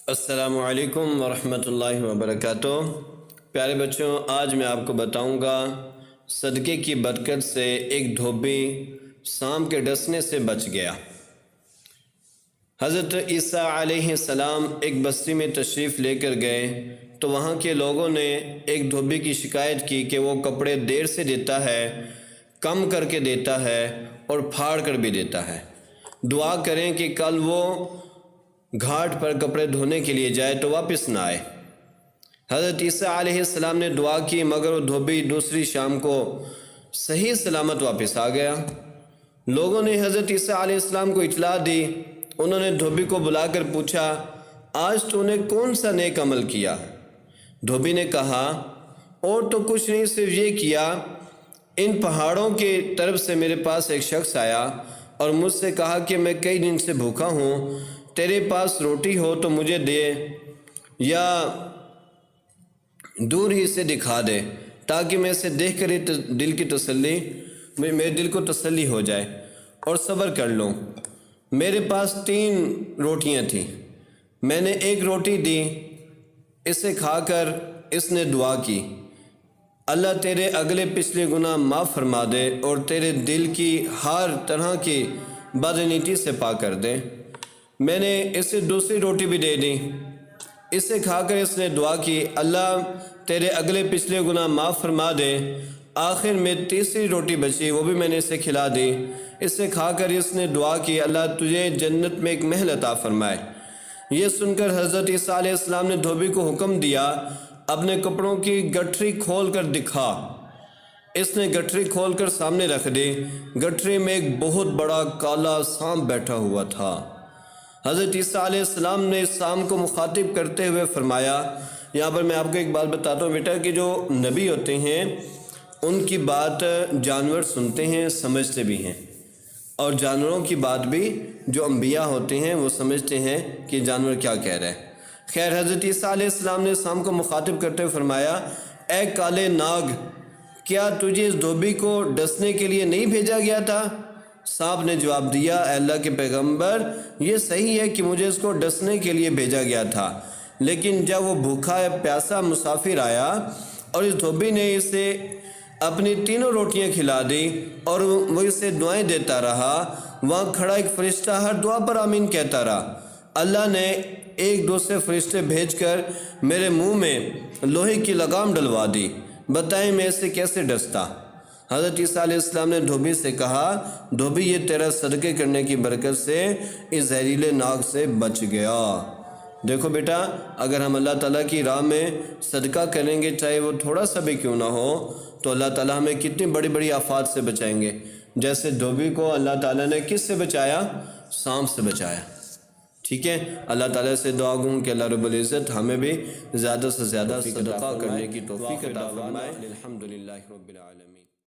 السلام علیکم ورحمۃ اللہ وبرکاتہ۔ پیارے بچوں، آج میں آپ کو بتاؤں گا صدقے کی برکت سے ایک دھوبی سانپ کے ڈسنے سے بچ گیا۔ حضرت عیسیٰ علیہ السلام ایک بستی میں تشریف لے کر گئے تو وہاں کے لوگوں نے ایک دھوبی کی شکایت کی کہ وہ کپڑے دیر سے دیتا ہے، کم کر کے دیتا ہے اور پھاڑ کر بھی دیتا ہے۔ دعا کریں کہ کل وہ گھاٹ پر کپڑے دھونے کے لیے جائے تو واپس نہ آئے۔ حضرت عیسیٰ علیہ السلام نے دعا کی مگر وہ دھوبی دوسری شام کو صحیح سلامت واپس آ گیا۔ لوگوں نے حضرت عیسیٰ علیہ السلام کو اطلاع دی۔ انہوں نے دھوبی کو بلا کر پوچھا، آج تو نے کون سا نیک عمل کیا؟ دھوبی نے کہا، اور تو کچھ نہیں، صرف یہ کیا، ان پہاڑوں کی طرف سے میرے پاس ایک شخص آیا اور مجھ سے کہا کہ میں کئی دن سے بھوکا ہوں، تیرے پاس روٹی ہو تو مجھے دے یا دور ہی سے دکھا دے تاکہ میں اسے دیکھ کر ہی میرے دل کو تسلی ہو جائے اور صبر کر لوں۔ میرے پاس 3 روٹیاں تھیں، میں نے ایک روٹی دی، اسے کھا کر اس نے دعا کی، اللہ تیرے اگلے پچھلے گناہ معاف فرما دے اور تیرے دل کی ہر طرح کی بدنیتی سے پاک کر دے۔ میں نے اسے دوسری روٹی بھی دے دی، اسے کھا کر اس نے دعا کی، اللہ تیرے اگلے پچھلے گناہ معاف فرما دے۔ آخر میں تیسری روٹی بچی، وہ بھی میں نے اسے کھلا دی، اسے کھا کر اس نے دعا کی، اللہ تجھے جنت میں ایک محل عطا فرمائے۔ یہ سن کر حضرت عیسیٰ علیہ السلام نے دھوبی کو حکم دیا، اپنے کپڑوں کی گٹھری کھول کر دکھا۔ اس نے گٹھری کھول کر سامنے رکھ دی۔ گٹھری میں ایک بہت بڑا کالا سانپ بیٹھا ہوا تھا۔ حضرت عیسیٰ علیہ السلام نے اس سانپ کو مخاطب کرتے ہوئے فرمایا، یہاں پر میں آپ کو ایک بات بتاتا ہوں بیٹا کہ جو نبی ہوتے ہیں ان کی بات جانور سنتے ہیں، سمجھتے بھی ہیں، اور جانوروں کی بات بھی جو انبیاء ہوتے ہیں وہ سمجھتے ہیں کہ جانور کیا کہہ رہے ہیں۔ خیر، حضرت عیسیٰ علیہ السلام نے سانپ کو مخاطب کرتے ہوئے فرمایا، اے کالے ناگ، کیا تجھے اس دھوبی کو ڈسنے کے لیے نہیں بھیجا گیا تھا؟ سانپ نے جواب دیا، اے اللہ کے پیغمبر، یہ صحیح ہے کہ مجھے اس کو ڈسنے کے لیے بھیجا گیا تھا، لیکن جب وہ بھوکا پیاسا مسافر آیا اور اس دھوبی نے اسے اپنی 3 روٹیاں کھلا دی اور وہ اسے دعائیں دیتا رہا، وہاں کھڑا ایک فرشتہ ہر دعا پر آمین کہتا رہا۔ اللہ نے 1-2 فرشتے بھیج کر میرے منہ میں لوہے کی لگام ڈلوا دی، بتائیں میں اسے کیسے ڈستا؟ حضرت عیسیٰ علیہ السلام نے دھوبی سے کہا، دھوبی یہ تیرا صدقے کرنے کی برکت سے اس زہریلے ناگ سے بچ گیا۔ دیکھو بیٹا، اگر ہم اللہ تعالیٰ کی راہ میں صدقہ کریں گے، چاہے وہ تھوڑا سا بھی کیوں نہ ہو، تو اللہ تعالیٰ ہمیں کتنی بڑی بڑی آفات سے بچائیں گے۔ جیسے دھوبی کو اللہ تعالیٰ نے کس سے بچایا؟ سانپ سے بچایا۔ ٹھیک ہے، اللہ تعالیٰ سے دعا گوں کہ اللہ رب العزت ہمیں بھی زیادہ سے زیادہ صدقہ کرنے کی توفیق عطا فرمائے۔ الحمدللہ رب العالمین۔